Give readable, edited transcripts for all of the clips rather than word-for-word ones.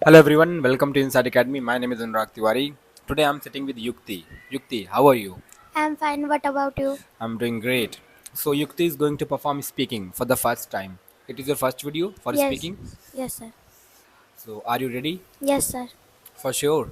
Hello everyone, welcome to Inside Academy. My name is Anurag Tiwari. Today I'm sitting with Yukti. Yukti, how are you? I'm fine. What about you? I'm doing great. So Yukti is going to perform speaking for the first time. It is your first video for Yes. speaking. Yes, sir. So are you ready? Yes, sir. For sure.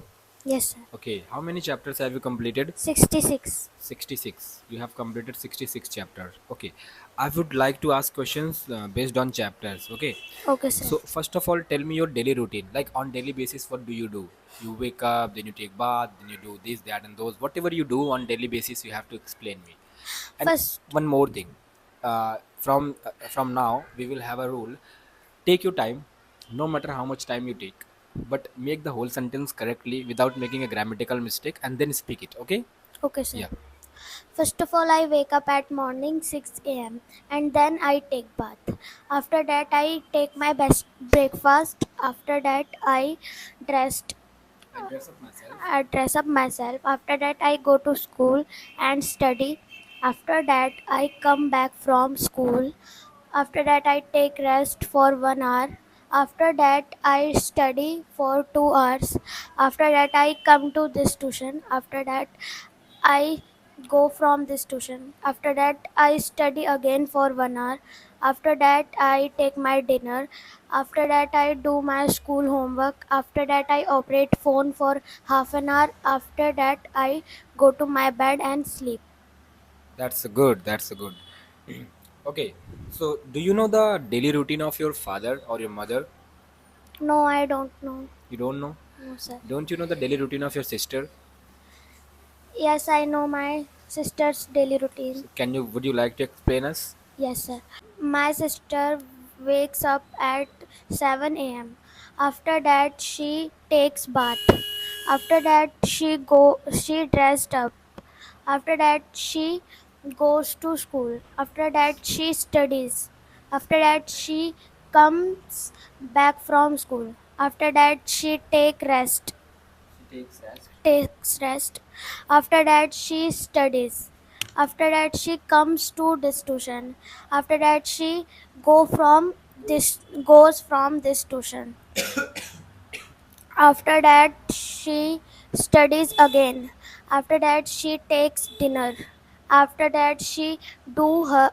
Yes, sir. Okay, how many chapters have you completed? 66. 66. You have completed 66 chapters. Okay. I would like to ask questions based on chapters. Okay. Okay, sir. So first of all, tell me your daily routine. Like on daily basis, what do you do? You wake up, then you take bath, then you do this, that, and those. Whatever you do on daily basis, you have to explain me. And First, one more thing, from now we will have a rule. Take your time, no matter how much time you take, but make the whole sentence correctly without making a grammatical mistake, and then speak it. Okay? okay, sir. Yeah. First of all, I wake up at morning 6 a.m. and then I take bath. After that, I take my best breakfast. After that, dressed. I dress up myself. I dress up myself. After that, I go to school and study. After that, I come back from school. After that, I take rest for 1 hour. After that, I study for 2 hours. After that, I come to this tuition. After that, I go from this tuition. After that, I study again for 1 hour. After that, I take my dinner. After that, I do my school homework. After that, I operate phone for half an hour. After that, I go to my bed and sleep. That's good. That's good. Okay. So, do you know the daily routine of your father or your mother? No, I don't know. You don't know? No, sir. Don't you know the daily routine of your sister? Yes, I know my sister's daily routine. So can you? Would you like to explain us? Yes, sir. My sister wakes up at 7 a.m. After that, she takes bath. After that, she dressed up. After that, she goes to school. After that, she studies. After that, she comes back from school. After that, she She takes rest. takes rest. After that, she studies. After that, she comes to this tuition. After that, she go from this goes from this tuition. After that, she studies again. After that, she takes dinner. After that, she her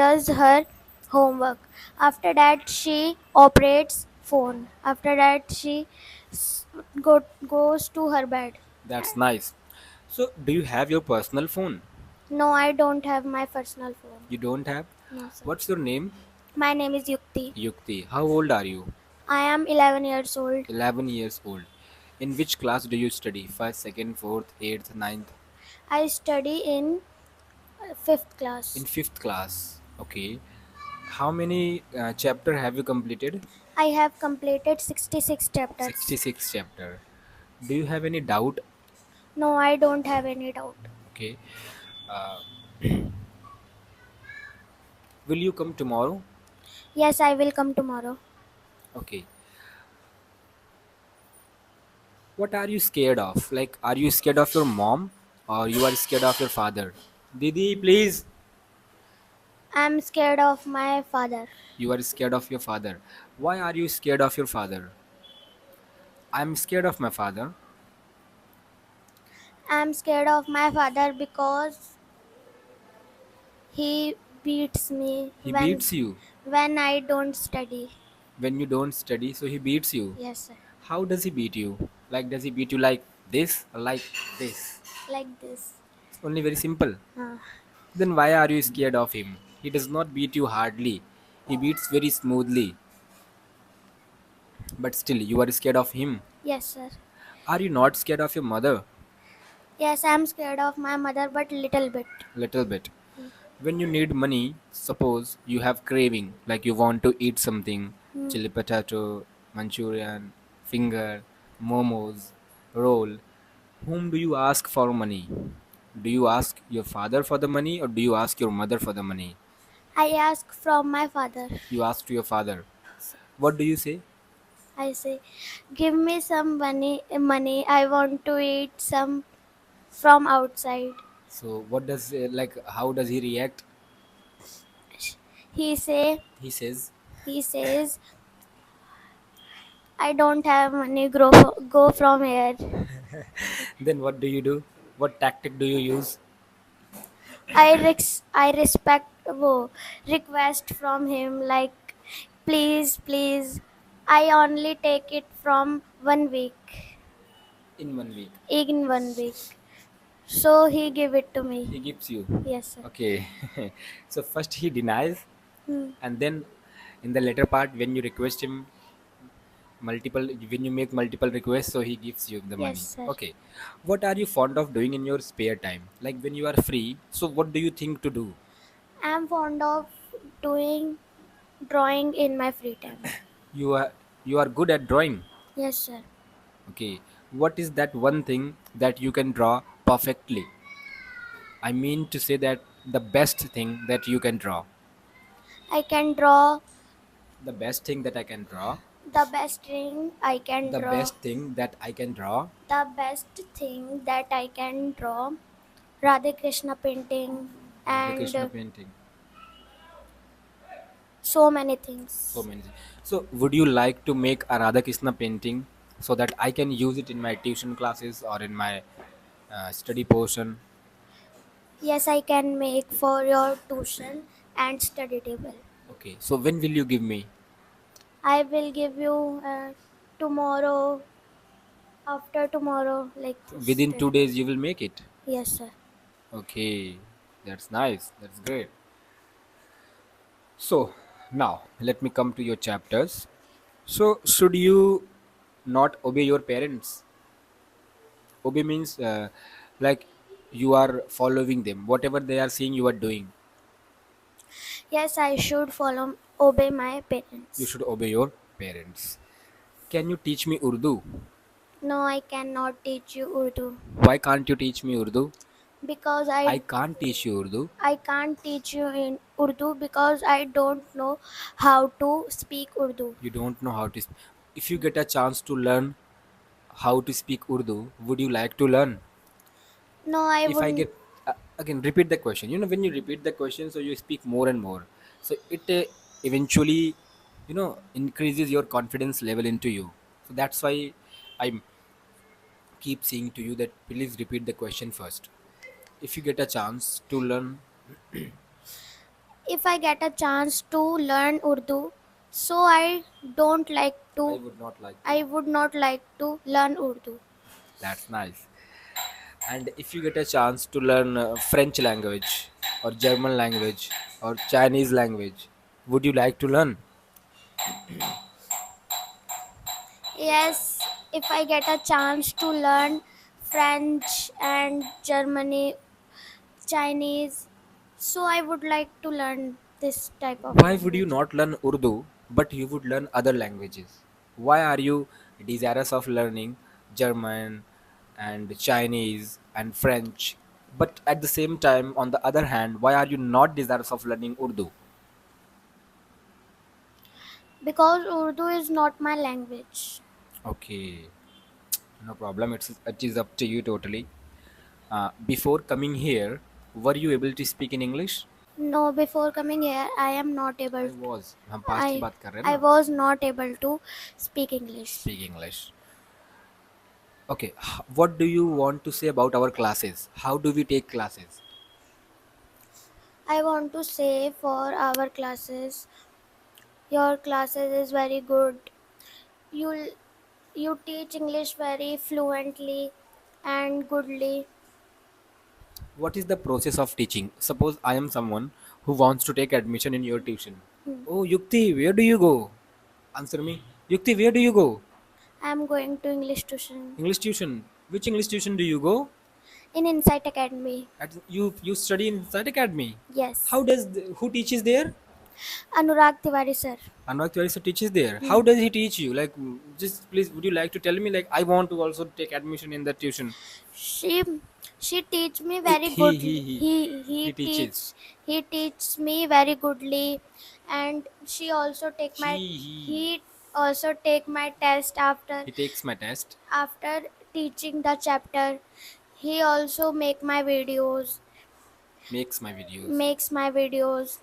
does her homework. After that, she operates phone. After that, she goes to her bed. That's nice. So, do you have your personal phone? No, I don't have my personal phone. You don't have? No, sir. What's your name? My name is Yukti. Yukti. How old are you? I am 11 years old. 11 years old. In which class do you study? First, second, fourth, eighth, ninth? I study in 5th In class. fifth class. Okay. How many chapter have you completed? I have completed 66 chapters. 66 chapter. Do you have any doubt? No, I don't have any doubt. Okay. Uh, will you come tomorrow? Yes, I will come tomorrow. Okay. What are you scared of? Like, are you scared of your mom or you are scared of your father? Didi, please. I'm scared of my father. You are scared of your father. Why are you scared of your father? I'm scared of my father. I'm scared of my father because he beats me He beats you when I don't study. when you don't study, so he beats you. Yes, sir. How does he beat you? Like, does he beat you like this or like this? Like this. It's only very simple. Uh, Then why are you scared of him? He does not beat you hardly. He beats very smoothly. But still, you are scared of him. yes, sir. Are you not scared of your mother? Yes, I'm scared of my mother, but little bit. Little bit. When you need money, suppose you have craving, like you want to eat something, Hmm. chili potato, Manchurian, finger, momos, roll. Whom do you ask for money? Do you ask your father for the money or do you ask your mother for the money? I ask from my father. You ask to your father. What do you say? I say, give me some money. I want to eat some from outside. So what does like how does he react? He say, He says, he says, I don't have money. Go from here. Then what do you do? What tactic do you use? I respect request from him like please. I only take it from 1 week In 1 week, in 1 week. So he give it to he me. gives you. Yes, sir. Okay. So first he denies, Hmm. and then in the later part, when you request him multiple, when you make multiple requests, so he gives you the Yes, money. sir. Okay. What are you fond of doing in your spare time? Like when you are free, so what do you think to do? I'm fond of doing drawing in my free time. You are good at drawing. Yes, sir. Okay. What is that one thing that you can draw perfectly? I mean to say that the best thing that you can draw. I can draw The best thing that I can draw. the best thing I can The draw. best thing that I can draw. The best thing that I can draw Radha Krishna painting Radha and Krishna painting. so many So things. many. So would you like to make a Radha Krishna painting so that I can use it in my tuition classes or in my study portion? Yes, I can make for your tuition and study table. Okay. So when will you give me? I will give you tomorrow, after tomorrow, like this Within day. 2 days you will make it. Yes, sir. Okay. That's nice. That's great. So now let me come to your chapters. So should you not obey your parents? Obey means like you are following them. Whatever they are saying, you are doing. Yes, I should obey my You parents. should obey your parents. Can you teach me Urdu? No, I cannot teach you Urdu Why can't you teach me Urdu? because I can't teach you Urdu. I can't teach you in Urdu because I don't know how to speak Urdu. You don't know how to. If you get a chance to learn how to speak Urdu, would you like to learn? No, I If I wouldn't. get again, repeat the question. When you repeat the question, so you speak more and more. So it eventually, increases your confidence level into you. So that's why I keep saying to you that please repeat the question first. If you get a chance to learn, If I get a chance to learn Urdu, so I don't like I to. would not like to. I would not like to learn Urdu That's nice. And if you get a chance to learn French language or German language or Chinese language, would you like to learn? Yes, if I get a chance to learn French and Germany, Chinese, so I would like to learn this type of Why would you language. not learn Urdu but you would learn other languages? Why are you desirous of learning German and Chinese and French? But at the same time, on the other hand, why are you not desirous of learning Urdu? Because Urdu is not my language. Okay, no problem. It is up to you totally. Before coming here, were you able to speak in English? No, before coming here, I am not able. I was. हम past की I बात कर रहे हैं I ना. was not able to speak English. Speak English. Okay. What do you want to say about our classes? How do we take classes? I want to say for our classes, your classes is very good. You you teach English very fluently and goodly. What is the process of teaching? Suppose I am someone who wants to take admission in your tuition. Hmm. Oh, Yukti, where do you go? Answer me. Yukti, where do you go? I am going to English tuition English tuition. Which English tuition do you go? in Insight Academy. You study in Science Academy. Yes, How does who teaches there? Anurag Tiwari sir. Anurag Tiwari sir teaches there. How Hmm. does he teach you? Like, just please, would you like to tell me? Like, I want to also take admission in the tuition. She she teach me He very he goodly. he he, he teaches. He teaches me very goodly, and she also take my He he also take my test he takes my test. after teaching the chapter. He also Makes my videos. makes my videos.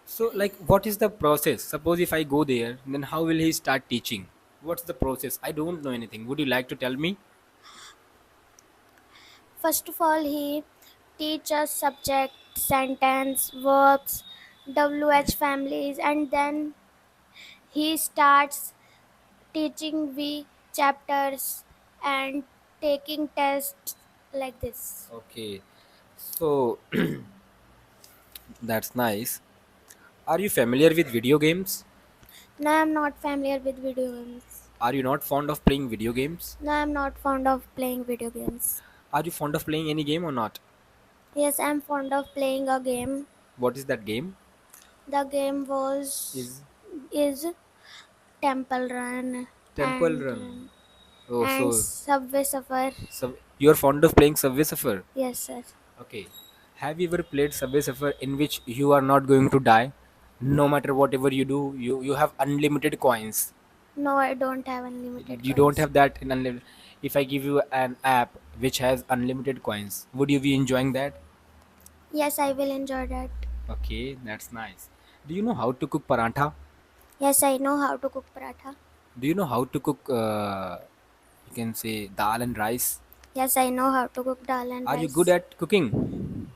So, like, what is the process? Suppose if I go there, then how will he start teaching? What's the process? I don't know anything. Would you like to tell me? First of all, he teaches subject, sentence, verbs, WH families, and then he starts teaching we chapters and taking tests like this. Okay, so that's nice. Are you familiar with video games? No, I'm not familiar with video games. Are you not fond of playing video games? No, I'm not fond of playing video games. Are you fond of playing any game or not? Yes, I'm fond of playing a game. What is that game? The game was Is is Temple Run Temple Run. Oh, and so Subway Surfer. you're fond of playing Subway Surfer. Yes, sir. Okay. Have you ever played Subway Surfer in which you are not going to die? No matter whatever you do, you have unlimited coins. No, I don't have unlimited You don't coins. have that in unlimited. If I give you an app which has unlimited coins, would you be enjoying that? Yes, I will enjoy that. Okay, that's nice. Do you know how to cook parantha? Yes, I know how to cook paratha. Do you know how to cook, you can say, dal and rice? Yes, I know how to cook dal and Are you good rice. at cooking?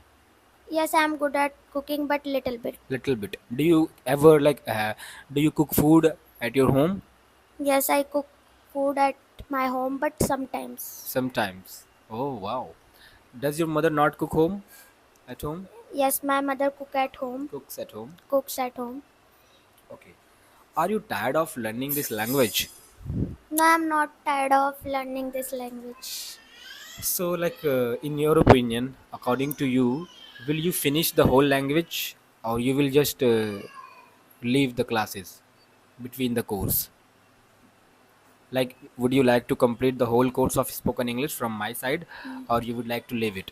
Yes, I'm good at cooking, but little bit. Little bit. Do you ever do you cook food at your home? Yes, I cook food at my home, but sometimes. Sometimes. Oh, wow. Does your mother not cook home at home? Yes, my mother Cooks at home. cooks at home. Okay. Are you tired of learning this language? No, I'm not tired of learning this language. So, in your opinion, according to you, will you finish the whole language or you will just leave the classes between the course? Like, would you like to complete the whole course of spoken English from my side or you would like to leave it?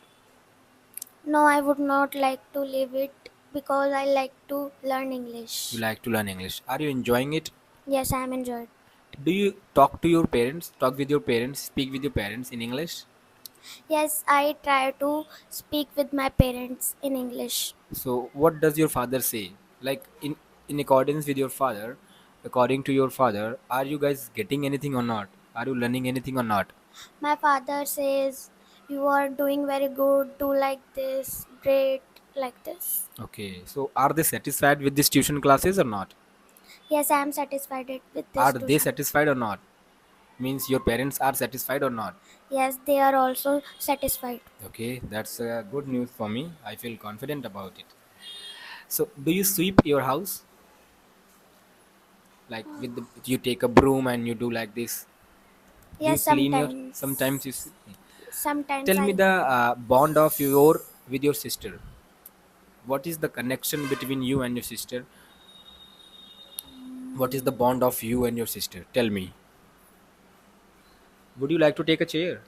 No, I would not like to leave it because I like to learn You English. like to learn English. Are you enjoying it? Yes, I am enjoyed. Do you talk to your parents, talk with your parents, speak with your parents in English? Yes, I try to speak with my parents in English. So, what does your father say? Like, in accordance with your father, according to your father, are you guys getting anything or not? Are you learning anything or not? My father says, "You are doing very good, do like this, great, like this." Okay, so are they satisfied with these tuition classes or not? Yes, I am satisfied with Are this they tuition. satisfied or not? Means your parents are satisfied or not? Yes, they are also satisfied. Okay, that's good news for me. I feel confident about it. So, do you sweep your house? Like you take a broom and you do like this? Do you Yes, clean your? sometimes. Sometimes you. Sometimes Tell me I. the bond of your with your sister. What is the connection between you and your sister? What is the bond of you and your sister? Tell me. Would you like to take a chair?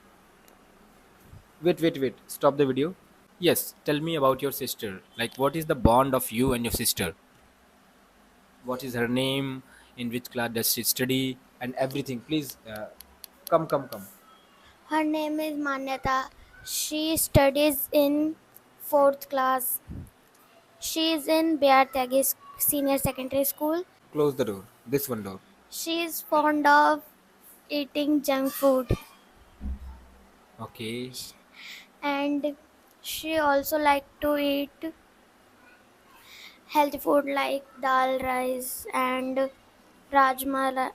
Wait, wait, wait. Stop the video. Yes, tell me about your sister. Like, what is the bond of you and your sister? What is her name? In which class does she study? And everything. Please, come, come, come. Her name is Manyata. She studies in fourth class. She is in Bihar Tyagi Senior Secondary School. Close the door. This one door. She is fond of eating junk food Okay. and she also like to eat healthy food like dal rice and rajma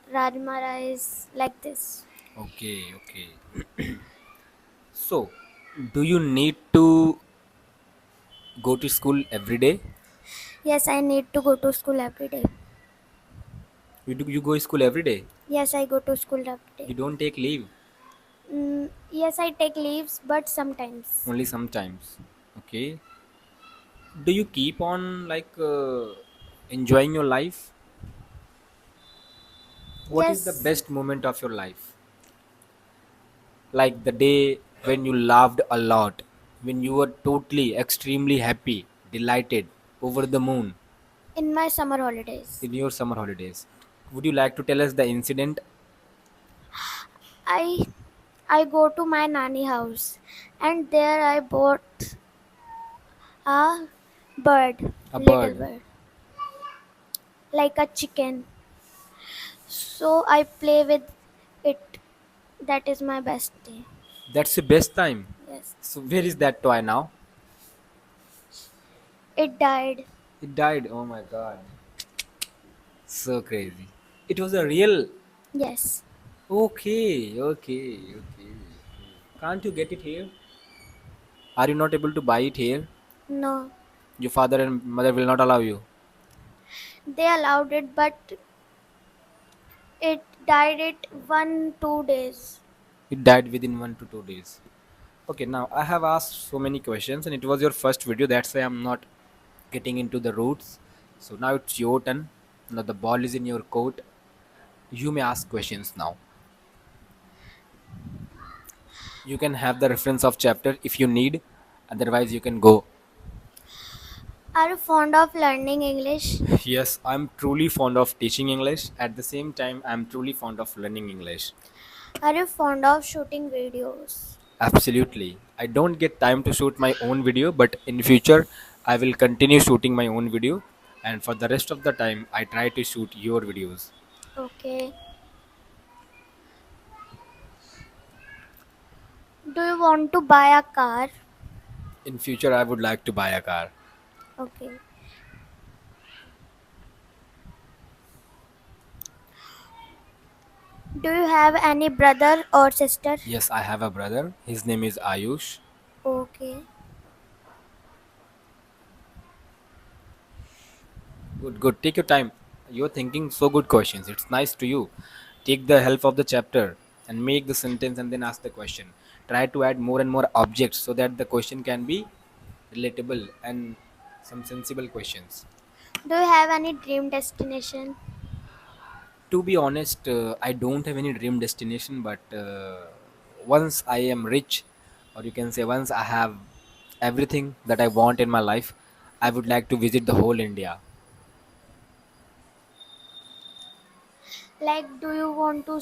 rice like this. Okay. Okay. So, do you need to go to school every day? Yes, I need to go to school every day. You go to school every day? Yes, I go to school every day. You don't take leave? Yes, I take leaves, but sometimes. Only sometimes. Okay. Do you keep on enjoying your life? What is the Yes, best moment of your life? Like the day when you laughed a lot, when you were totally, extremely happy, delighted, over the moon in my summer holidays. in your summer holidays. Would you like to tell us the incident? I I go to my nanny house and there I bought a bird, A little bird. bird, like a chicken. So I play with it. That is my best day. That's the best time. Yes. So where is that toy now? It died. It died. Oh my god. So crazy. It was a real. Yes. Okay, okay, okay. Can't you get it here? Are you not able to buy it here? No. Your father and mother will not allow you. They allowed it, but it died it 1 2 days. It died within 1 to 2 days. Okay, now I have asked so many questions, and it was your first video. That's why I'm not getting into the roots. So now it's your turn. Now the ball is in your court. You may ask questions now. You can have the reference of chapter if you need. Otherwise, you can go. Are you fond of learning English? Yes, I'm truly fond of teaching English. At the same time, I'm truly fond of learning English. Are you fond of shooting videos? Absolutely. I don't get time to shoot my own video, but in future I will continue shooting my own video, and for the rest of the time I try to shoot your videos. Okay. Do you want to buy a car? In future I would like to buy a car. Okay. Do you have any brother or sister? Yes, I have a brother. His name is Ayush. Okay. Good, good. Take your time. You're thinking so good questions. It's nice to you. Take the help of the chapter and make the sentence and then ask the question. Try to add more and more objects so that the question can be relatable and some sensible questions. Do you have any dream destination? To be honest, I don't have any dream destination, but once I am rich, or you can say once I have everything that I want in my life, I would like to visit the whole India. Like do you want to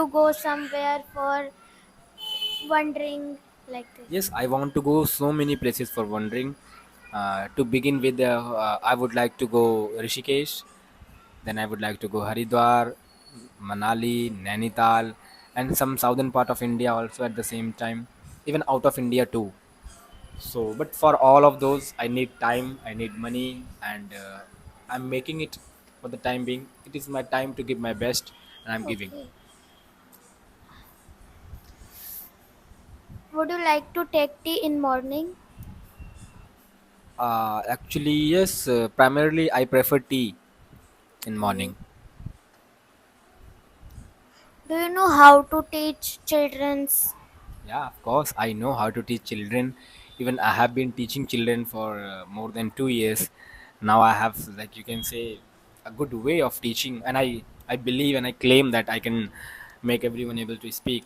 go somewhere for wandering like this? Yes, I want to go so many places for wandering. To begin with, I would like to go Rishikesh. Then I would like to go Haridwar, Manali, Nainital, and some southern part of India also at the same time, even out of India too. So, but for all of those, I need time, I need money, and I'm making it for the time being. It is my time to give my best, and I'm giving. Okay. Would you like to take tea in morning? Actually, yes, primarily I prefer tea in Okay. morning. Do you know how to teach children's? Yeah, of course, I know how to teach children. Even I have been teaching children for more than 2 years. Now I have, like you can say, a good way of teaching, and I believe and I claim that I can make everyone able to speak.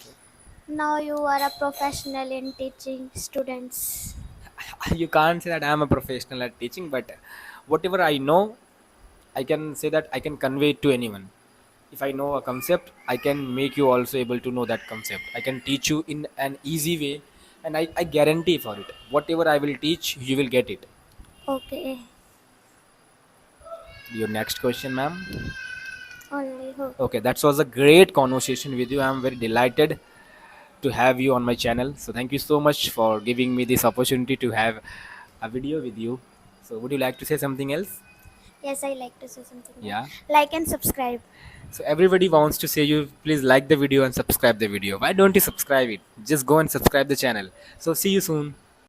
Now you are a professional in teaching students. You can't say that I'm a professional at teaching, but whatever I know, I can say that I can convey it to anyone. If I know a concept, I can make you also able to know that concept. I can teach you in an easy way, and I guarantee for it. Whatever I will teach, you will get it. Okay. Your next question, ma'am. Only who? Okay, that was a great conversation with you. I'm very delighted to have you on my channel. So thank you so much for giving me this opportunity to have a video with you. So would you like to say something else? Yes, I like to say something else. Yeah. Like and subscribe. So everybody wants to say you please like the video and subscribe the video. Why don't you subscribe it? Just go and subscribe the channel. So see you soon.